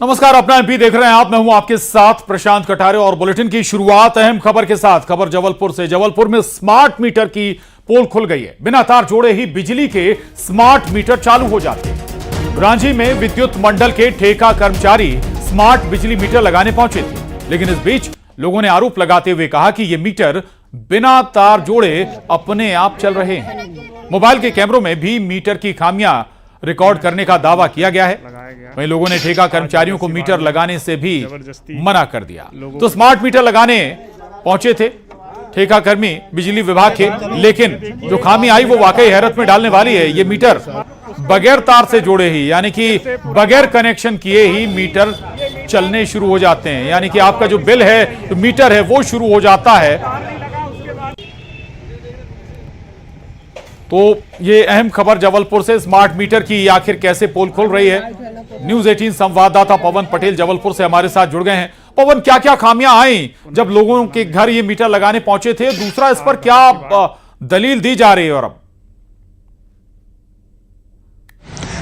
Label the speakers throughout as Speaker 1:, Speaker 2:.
Speaker 1: नमस्कार, अपना एमपी देख रहे हैं आप। मैं हूं आपके साथ प्रशांत कटारे और बुलेटिन की शुरुआत अहम खबर के साथ। खबर जबलपुर से। जबलपुर में स्मार्ट मीटर की पोल खुल गई है। बिना तार जोड़े ही बिजली के स्मार्ट मीटर चालू हो जाते हैं। रांची में विद्युत मंडल के ठेका कर्मचारी स्मार्ट बिजली मीटर लगाने पहुंचे थे, लेकिन इस बीच लोगों ने आरोप लगाते हुए कहा कि ये मीटर बिना तार जोड़े अपने आप चल रहे हैं। मोबाइल के कैमरों में भी मीटर की खामियां रिकॉर्ड करने का दावा किया गया है। वहीं लोगों ने ठेका कर्मचारियों को मीटर लगाने से भी मना कर दिया। तो स्मार्ट मीटर लगाने पहुंचे थे ठेका कर्मी बिजली विभाग के, लेकिन जो खामी आई वो वाकई हैरत में डालने वाली है। ये मीटर बगैर तार से जोड़े ही, यानी कि बगैर कनेक्शन किए ही मीटर चलने शुरू हो जाते हैं। यानी कि आपका जो बिल है, जो मीटर है, वो शुरू हो जाता है। तो ये अहम खबर जबलपुर से। स्मार्ट मीटर की आखिर कैसे पोल खुल रही है। न्यूज 18 संवाददाता पवन पटेल जबलपुर से हमारे साथ जुड़ गए हैं। पवन, क्या क्या खामियां आई जब लोगों के घर ये मीटर लगाने पहुंचे थे? दूसरा, इस पर क्या दलील दी जा रही है? और अब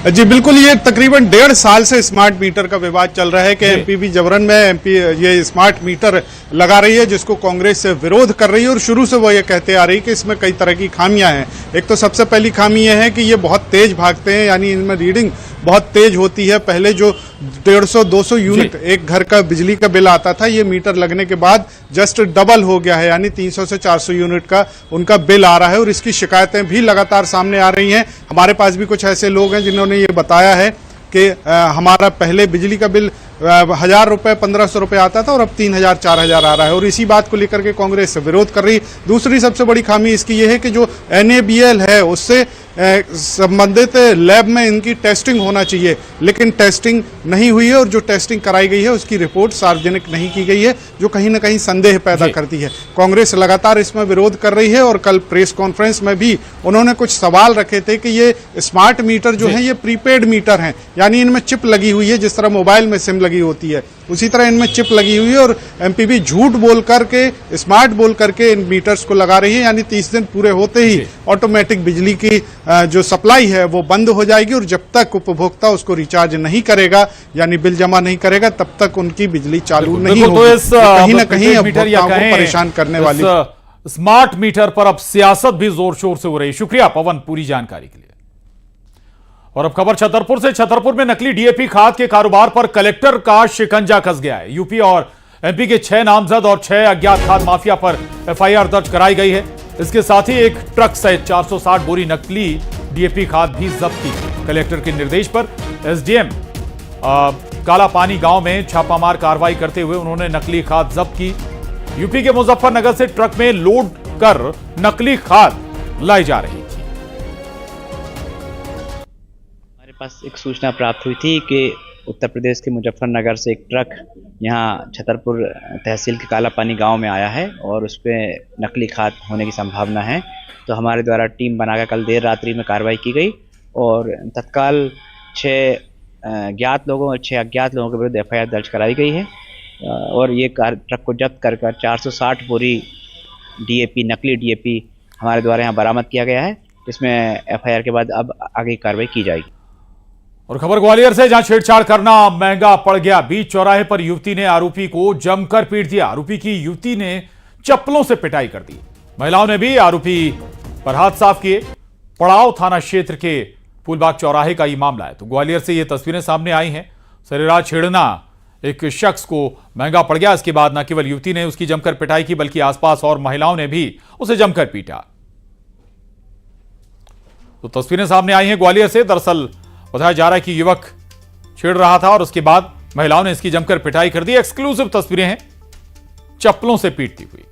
Speaker 2: जी बिल्कुल, ये तकरीबन 1.5 साल से स्मार्ट मीटर का विवाद चल रहा है कि एमपीवी जबरन में एमपी ये स्मार्ट मीटर लगा रही है, जिसको कांग्रेस से विरोध कर रही है। और शुरू से वो ये कहते आ रही कि इसमें कई तरह की खामियां हैं। एक तो सबसे पहली खामी यह है कि ये बहुत तेज भागते हैं, यानी इनमें रीडिंग बहुत तेज होती है। पहले जो 150-200 यूनिट एक घर का बिजली का बिल आता था, ये मीटर लगने के बाद जस्ट डबल हो गया है, यानी 300 से 400 यूनिट का उनका बिल आ रहा है। और इसकी शिकायतें भी लगातार सामने आ रही हैं। हमारे पास भी कुछ ऐसे लोग हैं जिन्होंने ये बताया है कि हमारा पहले बिजली का बिल 1000 रुपए 1500 रुपए आता था और अब 3000 4000 आ रहा है। और इसी बात को लेकर के कांग्रेस विरोध कर रही। दूसरी सबसे बड़ी खामी इसकी यह है कि जो NABL है उससे संबंधित लैब में इनकी टेस्टिंग होना चाहिए, लेकिन टेस्टिंग नहीं हुई है। और जो टेस्टिंग कराई गई है उसकी रिपोर्ट सार्वजनिक नहीं की गई है, जो कहीं ना कहीं संदेह पैदा करती है। कांग्रेस लगातार इसमें विरोध कर रही है। और कल प्रेस कॉन्फ्रेंस में भी उन्होंने कुछ सवाल रखे थे कि ये स्मार्ट मीटर जो है ये प्रीपेड मीटर हैं, यानी इनमें चिप लगी हुई है। जिस तरह मोबाइल में सिम लगी होती है, उसी तरह इनमें चिप लगी हुई है। और एमपीबी झूठ बोल करके, स्मार्ट बोल करके इन मीटर्स को लगा रही है, यानी 30 दिन पूरे होते ही ऑटोमेटिक बिजली की जो सप्लाई है वो बंद हो जाएगी। और जब तक उपभोक्ता उसको रिचार्ज नहीं करेगा, यानी बिल जमा नहीं करेगा, तब तक उनकी बिजली चालू नहीं होगी।
Speaker 1: तो
Speaker 2: कहीं ना कहीं उपभोक्ताओं को परेशान करने वाली
Speaker 1: स्मार्ट मीटर पर अब सियासत भी जोर शोर से हो रही है। शुक्रिया पवन पूरी जानकारी के लिए। और अब खबर छतरपुर से। छतरपुर में नकली डीएपी खाद के कारोबार पर कलेक्टर का शिकंजा कस गया है। यूपी और एमपी के 6 नामजद और 6 अज्ञात खाद माफिया पर एफआईआर दर्ज कराई गई है। इसके साथ ही एक ट्रक सहित 460 बोरी नकली डीएपी खाद भी जब्त की। कलेक्टर के निर्देश पर एसडीएम काला पानी गांव में छापामार कार्रवाई करते हुए उन्होंने नकली खाद जब्त की। यूपी के मुजफ्फरनगर से ट्रक में लोड कर नकली खाद लाई जा रही थी।
Speaker 3: हमारे पास एक सूचना प्राप्त हुई थी कि उत्तर प्रदेश के मुजफ्फरनगर से एक ट्रक यहाँ छतरपुर तहसील के काला पानी गांव में आया है और उस पर नकली खाद होने की संभावना है। तो हमारे द्वारा टीम बनाकर कल देर रात्रि में कार्रवाई की गई और तत्काल 6 ज्ञात लोगों और 6 अज्ञात लोगों के विरुद्ध एफआईआर दर्ज कराई गई है। और ये ट्रक को जब्त कर 460 बोरी डीएपी, नकली डीएपी हमारे द्वारा यहाँ बरामद किया गया है। इसमें एफआईआर के बाद अब आगे कार्रवाई की जाएगी।
Speaker 1: और खबर ग्वालियर से, जहां छेड़छाड़ करना महंगा पड़ गया। बीच चौराहे पर युवती ने आरोपी को जमकर पीट दिया। आरोपी की युवती ने चप्पलों से पिटाई कर दी। महिलाओं ने भी आरोपी पर हाथ साफ किए। पड़ाव थाना क्षेत्र के फूलबाग चौराहे का ये मामला है। तो ग्वालियर से ये तस्वीरें सामने आई हैं। सरेराह छेड़ना एक शख्स को महंगा पड़ गया। इसके बाद न केवल युवती ने उसकी जमकर पिटाई की, बल्कि आसपास और महिलाओं ने भी उसे जमकर पीटा। तो तस्वीरें सामने आई हैं ग्वालियर से। दरअसल बताया जा रहा है कि युवक छेड़ रहा था और उसके बाद महिलाओं ने इसकी जमकर पिटाई कर दी। एक्सक्लूसिव तस्वीरें हैं चप्पलों से पीटती हुई।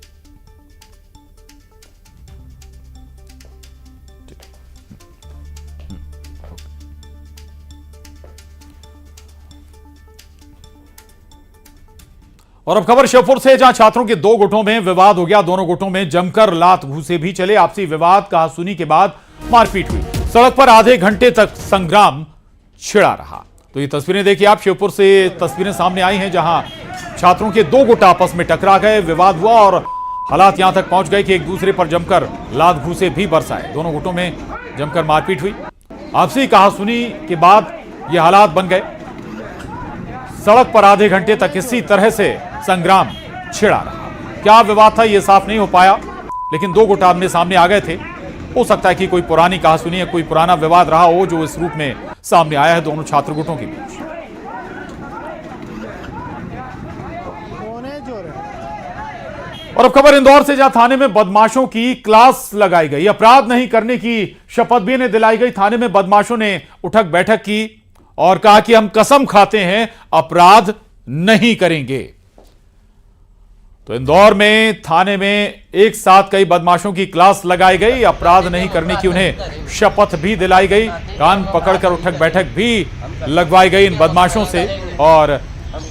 Speaker 1: और अब खबर श्योपुर से, जहां छात्रों के 2 गुटों में विवाद हो गया। दोनों गुटों में जमकर लात घूसे भी चले। आपसी विवाद कहासुनी के बाद मारपीट हुई। सड़क पर आधे घंटे तक संग्राम छिड़ा रहा। तो ये तस्वीरें देखिए आप। श्योपुर से तस्वीरें सामने आई हैं, जहां छात्रों के 2 गुट आपस में टकरा गए, विवाद हुआ और हालात यहां तक पहुंच गए कि एक दूसरे पर जमकर लात घूसे भी बरसाए। दोनों गुटों में जमकर मारपीट हुई। आपसी कहासुनी के बाद ये हालात बन गए। सड़क पर आधे घंटे तक इसी तरह से संग्राम छिड़ा रहा। क्या विवाद था ये साफ नहीं हो पाया, लेकिन दो गुट आमने सामने आ गए थे। हो सकता है कि कोई पुरानी कहासुनी या कोई पुराना विवाद रहा हो जो इस रूप में सामने आया है दोनों छात्र गुटों के बीच। और अब खबर इंदौर से, जहां थाने में बदमाशों की क्लास लगाई गई। अपराध नहीं करने की शपथ भी इन्हें दिलाई गई। थाने में बदमाशों ने उठक बैठक की और कहा कि हम कसम खाते हैं अपराध नहीं करेंगे। तो इंदौर में थाने में एक साथ कई बदमाशों की क्लास लगाई गई। अपराध नहीं करने की उन्हें शपथ भी दिलाई गई। कान पकड़कर उठक बैठक भी लगवाई गई इन बदमाशों से और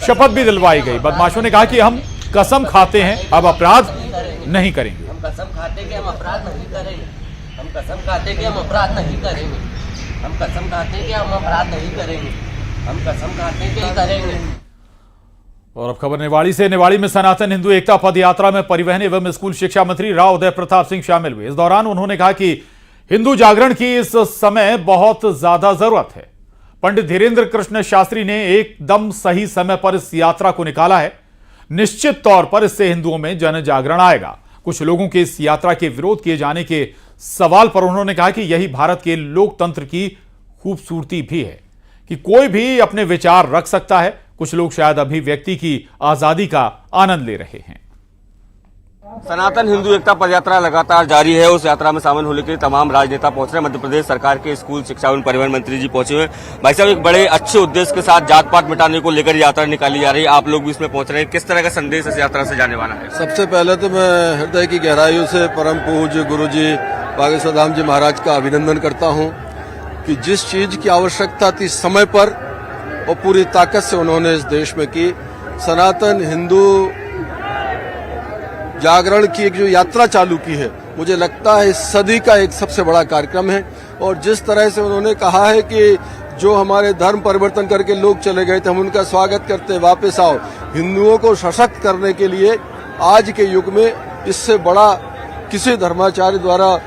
Speaker 1: शपथ भी दिलवाई गई। बदमाशों ने कहा कि हम कसम खाते हैं अब अपराध नहीं करेंगे।
Speaker 4: हम कसम खाते कि हम अपराध नहीं करेंगे। हम कसम खाते कि हम अपराध नहीं करेंगे। हम कसम खाते कि हम अपराध नहीं करेंगे। हम कसम खाते कि करेंगे।
Speaker 1: और अब खबर निवाड़ी से। निवाड़ी में सनातन हिंदू एकता पद यात्रा में परिवहन एवं स्कूल शिक्षा मंत्री राव उदय प्रताप सिंह शामिल हुए। इस दौरान उन्होंने कहा कि हिंदू जागरण की इस समय बहुत ज्यादा जरूरत है। पंडित धीरेन्द्र कृष्ण शास्त्री ने एकदम सही समय पर इस यात्रा को निकाला है। निश्चित तौर पर इससे हिंदुओं में जन जागरण आएगा। कुछ लोगों के इस यात्रा के विरोध किए जाने के सवाल पर उन्होंने कहा कि यही भारत के लोकतंत्र की खूबसूरती भी है कि कोई भी अपने विचार रख सकता है। कुछ लोग शायद अभिव्यक्ति की आजादी का आनंद ले रहे हैं।
Speaker 5: सनातन हिंदू एकता पदयात्रा लगातार जारी है। उस यात्रा में शामिल होने के लिए तमाम राजनेता पहुंच रहे हैं। मध्य प्रदेश सरकार के स्कूल शिक्षा एवं परिवहन मंत्री जी पहुंचे हुए हैं। भाई साहब, एक बड़े अच्छे उद्देश्य के साथ जात पात मिटाने को लेकर यात्रा निकाली जा रही है। आप लोग भी इसमें पहुंच रहे हैं। किस तरह का संदेश इस यात्रा से जाने वाला है?
Speaker 6: सबसे पहले तो मैं हृदय की गहराइयों से परम पूज्य गुरु जी बागेश्वर धाम जी महाराज का अभिनंदन करता हूँ कि जिस चीज की आवश्यकता थी समय पर और पूरी ताकत से उन्होंने इस देश में की। सनातन हिंदू जागरण की एक जो यात्रा चालू की है, मुझे लगता है इस सदी का एक सबसे बड़ा कार्यक्रम है। और जिस तरह से उन्होंने कहा है कि जो हमारे धर्म परिवर्तन करके लोग चले गए थे, हम उनका स्वागत करते, वापस आओ। हिंदुओं को सशक्त करने के लिए आज के युग में इससे बड़ा किसी धर्माचार्य द्वारा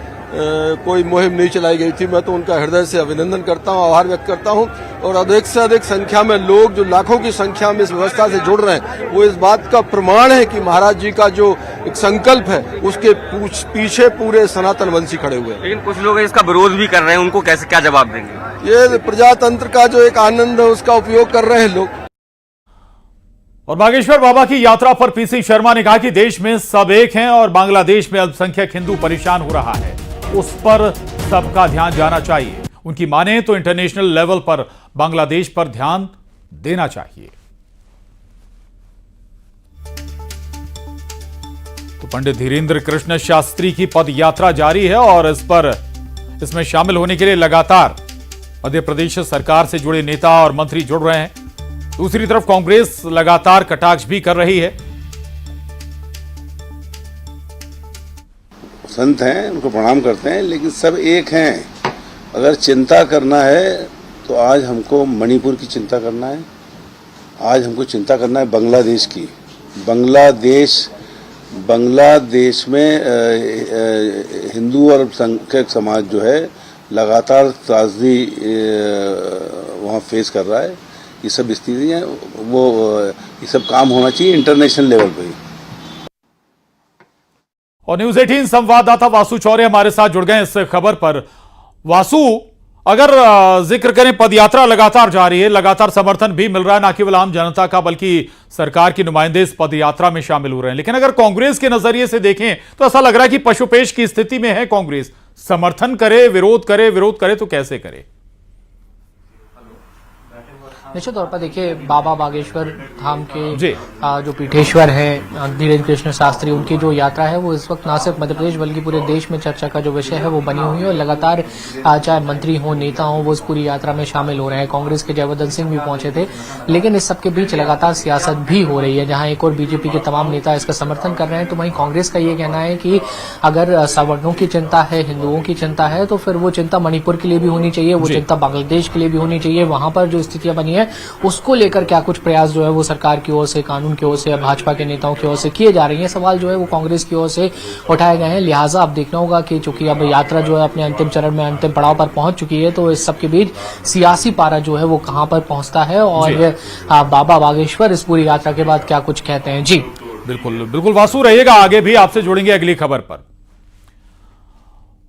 Speaker 6: कोई मुहिम नहीं चलाई गई थी। मैं तो उनका हृदय से अभिनंदन करता हूं, आभार व्यक्त करता हूं। और अधिक से अधिक संख्या में लोग, जो लाखों की संख्या में इस व्यवस्था से जुड़ रहे हैं, वो इस बात का प्रमाण है कि महाराज जी का जो एक संकल्प है उसके पीछे पूरे सनातन वंशी खड़े हुए हैं।
Speaker 5: लेकिन कुछ लोग इसका विरोध भी कर रहे हैं, उनको कैसे क्या जवाब देंगे?
Speaker 6: ये प्रजातंत्र का जो एक आनंद है उसका उपयोग कर रहे हैं लोग।
Speaker 1: और बागेश्वर बाबा की यात्रा पर पीसी शर्मा ने कहा कि देश में सब एक हैं और बांग्लादेश में अल्पसंख्यक हिंदू परेशान हो रहा है, उस पर सबका ध्यान जाना चाहिए। उनकी माने तो इंटरनेशनल लेवल पर बांग्लादेश पर ध्यान देना चाहिए। तो पंडित धीरेन्द्र कृष्ण शास्त्री की पद यात्रा जारी है और इसमें शामिल होने के लिए लगातार मध्य प्रदेश सरकार से जुड़े नेता और मंत्री जुड़ रहे हैं। दूसरी तरफ कांग्रेस लगातार कटाक्ष भी कर रही है।
Speaker 7: संत हैं, उनको प्रणाम करते हैं, लेकिन सब एक हैं। अगर चिंता करना है तो आज हमको मणिपुर की चिंता करना है, आज हमको चिंता करना है बांग्लादेश की। बांग्लादेश में हिंदू और अल्पसंख्यक समाज जो है लगातार त्रासदी वहाँ फेस कर रहा है। ये सब स्थिति है, ये सब काम होना चाहिए इंटरनेशनल लेवल पे।
Speaker 1: और न्यूज 18 संवाददाता वासु चौरे हमारे साथ जुड़ गए इस खबर पर। वासु, अगर जिक्र करें, पदयात्रा लगातार जारी है, लगातार समर्थन भी मिल रहा है, ना केवल आम जनता का बल्कि सरकार के नुमाइंदे इस पदयात्रा में शामिल हो रहे हैं। लेकिन अगर कांग्रेस के नजरिए से देखें तो ऐसा लग रहा है कि पशुपेश की स्थिति में है कांग्रेस। समर्थन करे, विरोध करे तो कैसे करे?
Speaker 8: निश्चित तौर पर देखिए, बाबा बागेश्वर धाम के जो पीठेश्वर है धीरेन्द्र कृष्ण शास्त्री, उनकी जो यात्रा है वो इस वक्त न सिर्फ मध्य प्रदेश बल्कि पूरे देश में चर्चा का जो विषय है वो बनी हुई है। और लगातार चाहे मंत्री हो, नेता हो, वो इस पूरी यात्रा में शामिल हो रहे हैं। कांग्रेस के जयवर्धन सिंह भी पहुंचे थे। लेकिन इस सबके बीच लगातार सियासत भी हो रही है, जहां एक और बीजेपी के तमाम नेता इसका समर्थन कर रहे हैं, तो वहीं कांग्रेस का ये कहना है कि अगर सवर्णों की चिंता है, हिंदुओं की चिंता है, तो फिर वो चिंता मणिपुर के लिए भी होनी चाहिए, वो चिंता बांग्लादेश के लिए भी होनी चाहिए। वहां पर जो स्थितियां बनी है है, उसको लेकर क्या कुछ प्रयास जो है वो सरकार की ओर से, कानून की ओर से या भाजपा के नेताओं की ओर से किए जा रहे हैं। सवाल जो है वो कांग्रेस की ओर से उठाए गए हैं। लिहाजा अब देखना होगा कि चूंकि अब यात्रा जो है अपने अंतिम चरण में, अंतिम पड़ाव पर पहुंच चुकी है, तो इस सबके बीच सियासी पारा जो है वो कहां पर पहुंचता है और बाबा बागेश्वर इस पूरी यात्रा के बाद क्या कुछ कहते हैं। जी
Speaker 1: बिल्कुल बिल्कुल वासु, रहिएगा, आगे भी आपसे जुड़ेंगे अगली खबर पर।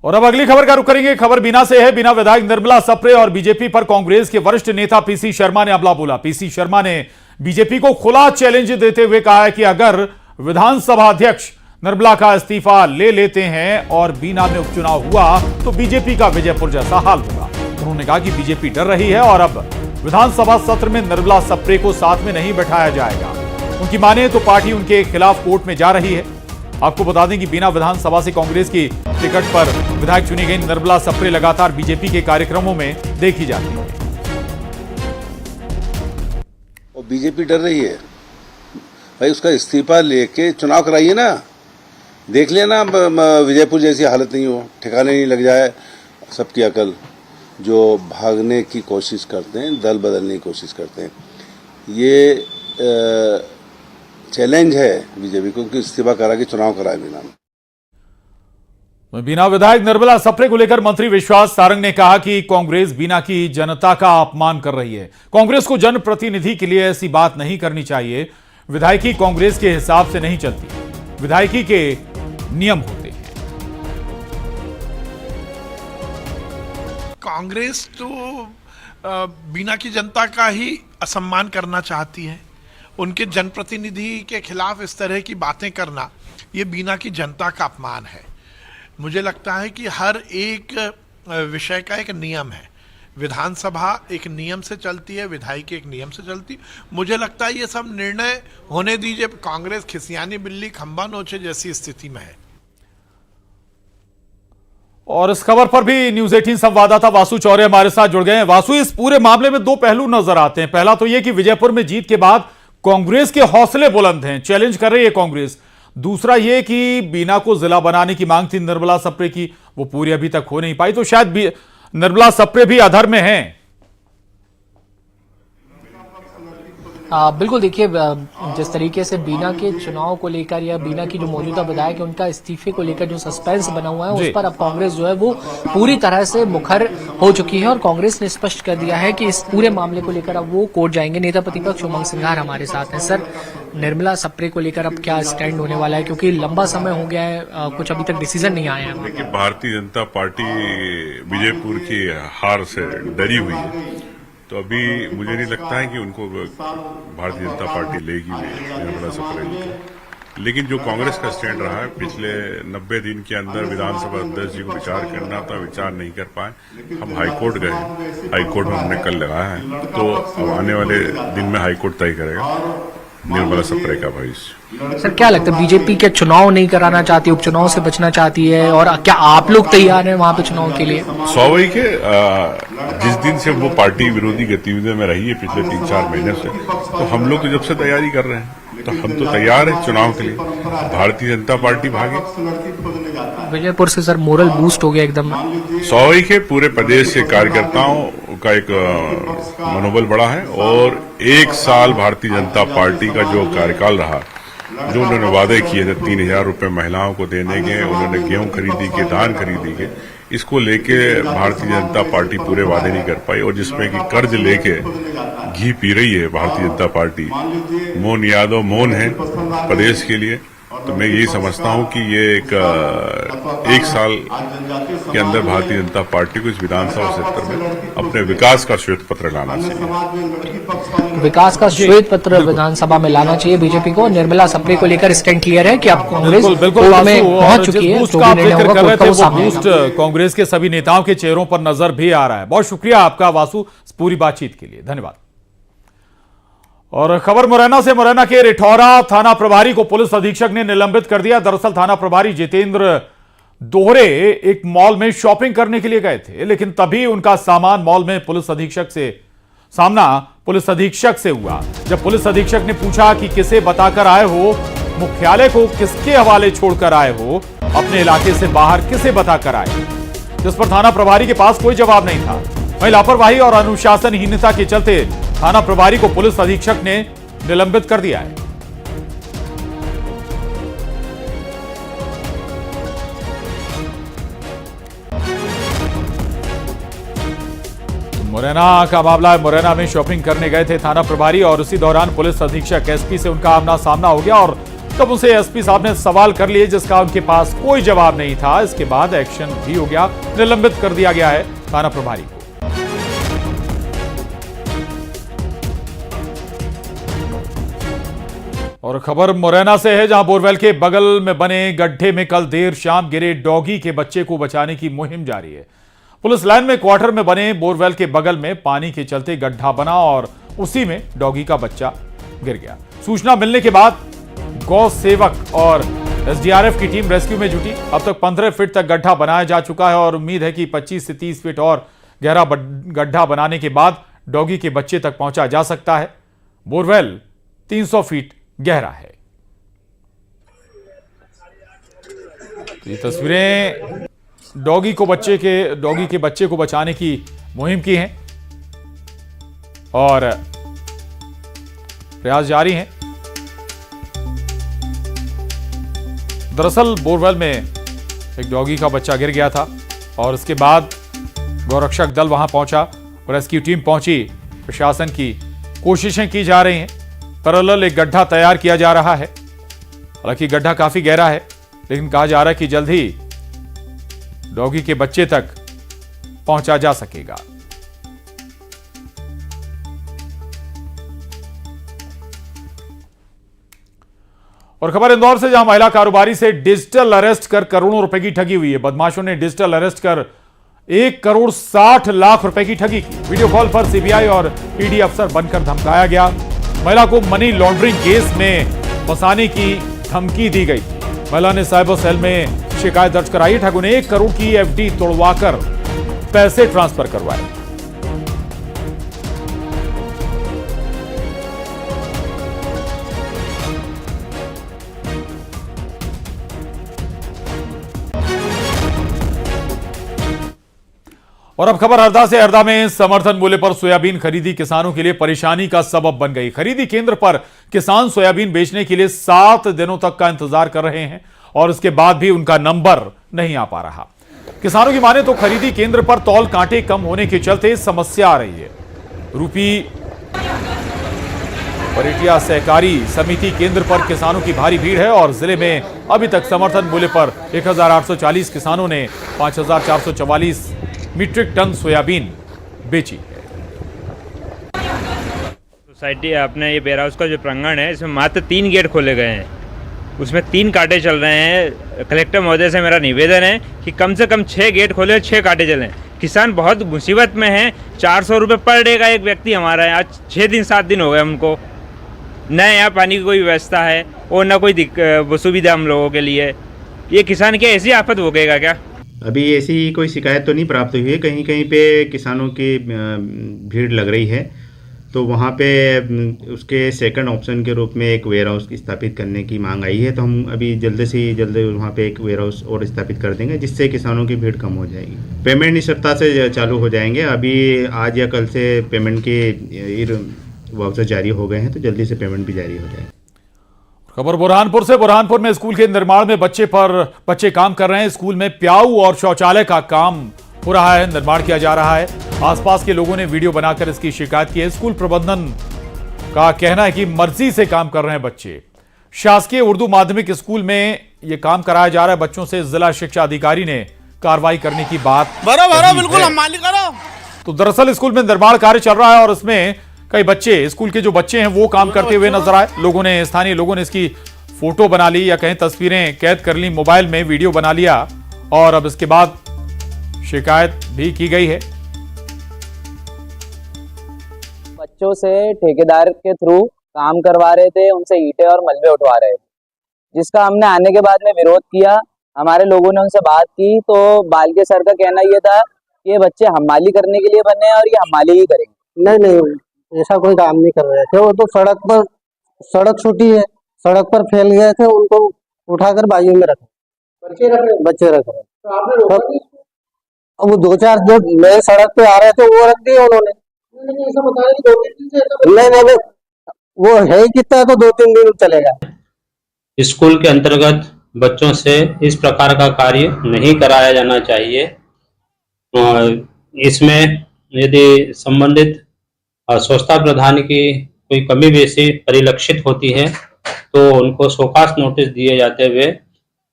Speaker 1: और अब अगली खबर का रुख करेंगे। खबर बीना से है। बीना विधायक निर्मला सप्रे और बीजेपी पर कांग्रेस के वरिष्ठ नेता पीसी शर्मा ने हमला बोला। पीसी शर्मा ने बीजेपी को खुला चैलेंज देते हुए कहा है कि अगर विधानसभा अध्यक्ष निर्मला का इस्तीफा ले लेते हैं और बीना में उपचुनाव हुआ तो बीजेपी का विजयपुर जैसा हाल होगा। उन्होंने कहा कि बीजेपी डर रही है और अब विधानसभा सत्र में निर्मला सप्रे को साथ में नहीं बैठाया जाएगा। उनकी माने तो पार्टी उनके खिलाफ कोर्ट में जा रही है। आपको बता दें कि बीना विधानसभा से कांग्रेस की टिकट पर विधायक चुनी गई निर्मला सप्रे लगातार बीजेपी के कार्यक्रमों में देखी जाती है।
Speaker 7: और बीजेपी डर रही है भाई, उसका इस्तीफा लेके चुनाव कराइए ना, देख लेना विजयपुर जैसी हालत नहीं हो, ठिकाने नहीं लग जाए सबकी अकल। जो भागने की कोशिश करते हैं, दल बदलने की कोशिश करते हैं, ये चैलेंज है बीजेपी को कि इस्तीफा करा के चुनाव कराए बिना।
Speaker 1: बीना विधायक निर्मला सप्रे को लेकर मंत्री विश्वास सारंग ने कहा कि कांग्रेस बीना की जनता का अपमान कर रही है। कांग्रेस को जनप्रतिनिधि के लिए ऐसी बात नहीं करनी चाहिए। विधायकी कांग्रेस के हिसाब से नहीं चलती, विधायकी के नियम होते हैं।
Speaker 9: कांग्रेस तो बीना की जनता का ही असम्मान करना चाहती है। उनके जनप्रतिनिधि के खिलाफ इस तरह की बातें करना, ये बीना की जनता का अपमान है। मुझे लगता है कि हर एक विषय का एक नियम है। विधानसभा एक नियम से चलती है, विधायिकी एक नियम से चलती है। मुझे लगता है ये सब निर्णय होने दीजिए। कांग्रेस खिसियानी बिल्ली खंबा नोचे जैसी स्थिति में है।
Speaker 1: और इस खबर पर भी न्यूज 18 संवाददाता वासु चौरे हमारे साथ जुड़ गए हैं। वासु, इस पूरे मामले में दो पहलू नजर आते हैं। पहला तो यह कि विजयपुर में जीत के बाद कांग्रेस के हौसले बुलंद हैं, चैलेंज कर रही है कांग्रेस। दूसरा यह कि बीना को जिला बनाने की मांग थी निर्मला सप्रे की, वो पूरी अभी तक हो नहीं पाई, तो शायद निर्मला सप्रे भी अधर में हैं।
Speaker 8: बिल्कुल, देखिए जिस तरीके से बीना के चुनाव को लेकर या बीना की जो मौजूदा विधायक है उनका इस्तीफे को लेकर जो सस्पेंस बना हुआ है, उस पर अब कांग्रेस जो है वो पूरी तरह से मुखर हो चुकी है और कांग्रेस ने स्पष्ट कर दिया है कि इस पूरे मामले को लेकर अब वो कोर्ट जाएंगे। नेता प्रतिपक्ष उमंग सिंघार हमारे साथ हैं। सर, निर्मला सप्रे को लेकर अब क्या स्टैंड होने वाला है, क्योंकि लंबा समय हो गया है, कुछ अभी तक डिसीजन नहीं आया है।
Speaker 10: देखिए, भारतीय जनता पार्टी विजयपुर की हार से डरी हुई है, तो अभी मुझे नहीं लगता है कि उनको भारतीय जनता पार्टी लेगी निर्मला सप्रे को। लेकिन जो कांग्रेस का स्टैंड रहा है, पिछले 90 दिन के अंदर विधानसभा अध्यक्ष जी को विचार करना था, विचार नहीं कर पाए। हम हाईकोर्ट गए, हाईकोर्ट में हमने कल लगाया है, तो अब आने वाले दिन में हाईकोर्ट तय करेगा निर्मला सप्रे का भविष्य।
Speaker 8: सर, क्या लगता है बीजेपी क्या चुनाव नहीं कराना चाहती, उपचुनाव से बचना चाहती है, और क्या आप लोग तैयार हैं वहां पे चुनाव के लिए?
Speaker 10: स्वाभाविक है, जिस दिन से वो पार्टी विरोधी गतिविधियों में रही है पिछले 3-4 महीने से, तो हम लोग तो जब से तैयारी कर रहे हैं, तो हम तो तैयार हैं चुनाव के लिए। भारतीय जनता पार्टी भागे।
Speaker 8: विजयपुर से सर मोरल बूस्ट हो गया एकदम।
Speaker 10: स्वाभाविक है, पूरे प्रदेश के कार्यकर्ताओं का एक मनोबल बढ़ा है और 1 साल भारतीय जनता पार्टी का जो कार्यकाल रहा, जो उन्होंने वादे किए थे 3,000 रुपए महिलाओं को देने के, उन्होंने गेहूं खरीदी के, धान खरीदी के, इसको लेके भारतीय जनता पार्टी पूरे वादे नहीं कर पाई और जिसमें कि कर्ज लेके घी पी रही है भारतीय जनता पार्टी। मोहन यादव मौन है प्रदेश के लिए। तो मैं यही समझता हूं कि ये एक साल के अंदर भारतीय जनता पार्टी को इस विधानसभा क्षेत्र में अपने विकास का श्वेत पत्र लाना चाहिए।
Speaker 8: विकास का श्वेत पत्र विधानसभा में लाना चाहिए बीजेपी को। निर्मला सप्रे को लेकर स्टैंड क्लियर है कि अब कांग्रेस कोर्ट में पहुंच चुकी है।
Speaker 1: कांग्रेस के सभी नेताओं के चेहरों पर नजर भी आ रहा है। बहुत शुक्रिया आपका वासु पूरी बातचीत के लिए, धन्यवाद। और खबर मुरैना से। मुरैना के रिठौरा थाना प्रभारी को पुलिस अधीक्षक ने निलंबित कर दिया। दरअसल थाना प्रभारी जितेंद्र दोहरे एक मॉल में शॉपिंग करने के लिए गए थे, लेकिन तभी उनका सामान मॉल में पुलिस अधीक्षक से हुआ। जब पुलिस अधीक्षक ने पूछा कि किसे बताकर आए हो, मुख्यालय को किसके हवाले छोड़कर आए हो, अपने इलाके से बाहर किसे बताकर आए, जिस पर थाना प्रभारी के पास कोई जवाब नहीं था। वहीं लापरवाही और अनुशासनहीनता के चलते थाना प्रभारी को पुलिस अधीक्षक ने निलंबित कर दिया है। मुरैना का मामला है। मुरैना में शॉपिंग करने गए थे थाना प्रभारी और उसी दौरान पुलिस अधीक्षक एसपी से उनका आमना सामना हो गया और तब उसे एसपी साहब ने सवाल कर लिए जिसका उनके पास कोई जवाब नहीं था। इसके बाद एक्शन भी हो गया, निलंबित कर दिया गया है थाना प्रभारी को। और खबर मुरैना से है, जहां बोरवेल के बगल में बने गड्ढे में कल देर शाम गिरे डॉगी के बच्चे को बचाने की मुहिम जारी है। पुलिस लाइन में क्वार्टर में बने बोरवेल के बगल में पानी के चलते गड्ढा बना और उसी में डॉगी का बच्चा गिर गया। सूचना मिलने के बाद गौ सेवक और एसडीआरएफ की टीम रेस्क्यू में जुटी। अब तक 15 फीट तक गड्ढा बनाया जा चुका है और उम्मीद है कि 25 से 30 फीट और गहरा गड्ढा बनाने के बाद डॉगी के बच्चे तक पहुंचा जा सकता है। बोरवेल 300 फीट गहरा है। ये तस्वीरें डॉगी के बच्चे को बचाने की मुहिम की हैं और प्रयास जारी हैं। दरअसल बोरवेल में एक डॉगी का बच्चा गिर गया था और उसके बाद गौरक्षक दल वहां पहुंचा, रेस्क्यू टीम पहुंची। प्रशासन की कोशिशें की जा रही हैं। पैरेलल एक गड्ढा तैयार किया जा रहा है। हालांकि गड्ढा काफी गहरा है, लेकिन कहा जा रहा है कि जल्द ही डॉगी के बच्चे तक पहुंचा जा सकेगा। और खबर इंदौर से, जहां महिला कारोबारी से डिजिटल अरेस्ट कर करोड़ों रुपए की ठगी हुई है। बदमाशों ने डिजिटल अरेस्ट कर 1,60,00,000 रुपए की ठगी की। वीडियो कॉल पर सीबीआई और ईडी अफसर बनकर धमकाया गया। महिला को मनी लॉन्ड्रिंग केस में फंसाने की धमकी दी गई। महिला ने साइबर सेल में शिकायत दर्ज कराई। ठगों ने 1 करोड़ की एफडी तोड़वाकर पैसे ट्रांसफर करवाए। और अब खबर हरदा से। हरदा में समर्थन मूल्य पर सोयाबीन खरीदी किसानों के लिए परेशानी का सबब बन गई। खरीदी केंद्र पर किसान सोयाबीन बेचने के लिए 7 दिनों तक का इंतजार कर रहे हैं और इसके बाद भी उनका नंबर नहीं आ पा रहा। किसानों की माने तो खरीदी केंद्र पर तौल कांटे कम होने के चलते समस्या आ रही है। रूपी परिटिया सहकारी समिति केंद्र पर किसानों की भारी भीड़ है और जिले में अभी तक समर्थन मूल्य पर 1,840 किसानों ने 5,444 मीट्रिक टन सोयाबीन बेची है।
Speaker 11: सोसाइटी अपने ये वेयर हाउस का जो प्रांगण है, इसमें मात्र 3 गेट खोले गए हैं। उसमें 3 कांटे चल रहे हैं। कलेक्टर महोदय से मेरा निवेदन है कि कम से कम 6 गेट खोले और 6 कांटे चलें। किसान बहुत मुसीबत में हैं। 400 रुपये पर डे का एक व्यक्ति हमारा है। आज 6 दिन 7 दिन हो गए हमको। न यहाँ पानी की कोई व्यवस्था है और न कोई सुविधा हम लोगों के लिए। ये किसान क्या ऐसी आफत भोगेगा क्या?
Speaker 12: अभी ऐसी कोई शिकायत तो नहीं प्राप्त हुई है। कहीं कहीं पे किसानों की भीड़ लग रही है, तो वहाँ पे उसके सेकंड ऑप्शन के रूप में एक वेयर हाउस स्थापित करने की मांग आई है। तो हम अभी जल्द से जल्द वहाँ पे एक वेयर हाउस और स्थापित कर देंगे, जिससे किसानों की भीड़ कम हो जाएगी। पेमेंट इस सप्ताह से चालू हो जाएंगे। अभी आज या कल से पेमेंट के वाउचर जारी हो गए हैं, तो जल्दी से पेमेंट भी जारी हो जाएगी।
Speaker 1: खबर बुरहानपुर से। बुरहानपुर में स्कूल के निर्माण में बच्चे काम कर रहे हैं। स्कूल में प्याऊ और शौचालय का काम हो रहा है, निर्माण किया जा रहा है। आसपास के लोगों ने वीडियो बनाकर इसकी शिकायत की है। स्कूल प्रबंधन का कहना है कि मर्जी से काम कर रहे हैं बच्चे। शासकीय उर्दू माध्यमिक स्कूल में यह काम कराया जा रहा है बच्चों से। जिला शिक्षा अधिकारी ने कार्रवाई करने की बात
Speaker 13: बिल्कुल हम मालिक करो।
Speaker 1: तो दरअसल स्कूल में निर्माण कार्य चल रहा है और इसमें कई बच्चे, स्कूल के जो बच्चे हैं वो काम करते हुए नजर आए। स्थानीय लोगों ने इसकी फोटो बना ली या कहीं तस्वीरें कैद कर ली, मोबाइल में वीडियो बना लिया और अब इसके बाद शिकायत भी की गई है।
Speaker 14: बच्चों से ठेकेदार के थ्रू काम करवा रहे थे, उनसे ईंटें और मलबे उठवा रहे थे, जिसका हमने आने के बाद में विरोध किया। हमारे लोगों ने उनसे बात की तो बालके सर का कहना ये था कि ये बच्चे हमाली करने के लिए बने हैं और ये हमाली ही करेंगे।
Speaker 15: नहीं, ऐसा कोई काम नहीं कर रहे थे। वो तो सड़क छूटी है, सड़क पर फैल गए थे, उनको उठाकर बाजू में रखे बच्चे रख रहे। तो वो 2-4 जो नए सड़क पे आ रहे थे वो रख दिए उन्होंने। ऐसा बता रहे 2-3 दिन से नहीं, वो है कितना तो 2-3 दिन चलेगा।
Speaker 16: स्कूल के अंतर्गत बच्चों से इस प्रकार का कार्य नहीं कराया जाना चाहिए। इसमें यदि संबंधित स्वच्छता प्रधान की कोई कमी बेसी परिलक्षित होती है तो उनको शोकास नोटिस दिए जाते हुए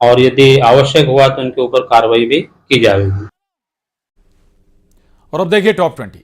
Speaker 16: और यदि आवश्यक हुआ तो उनके ऊपर कार्रवाई भी की जाएगी।
Speaker 1: और अब देखिए टॉप 20।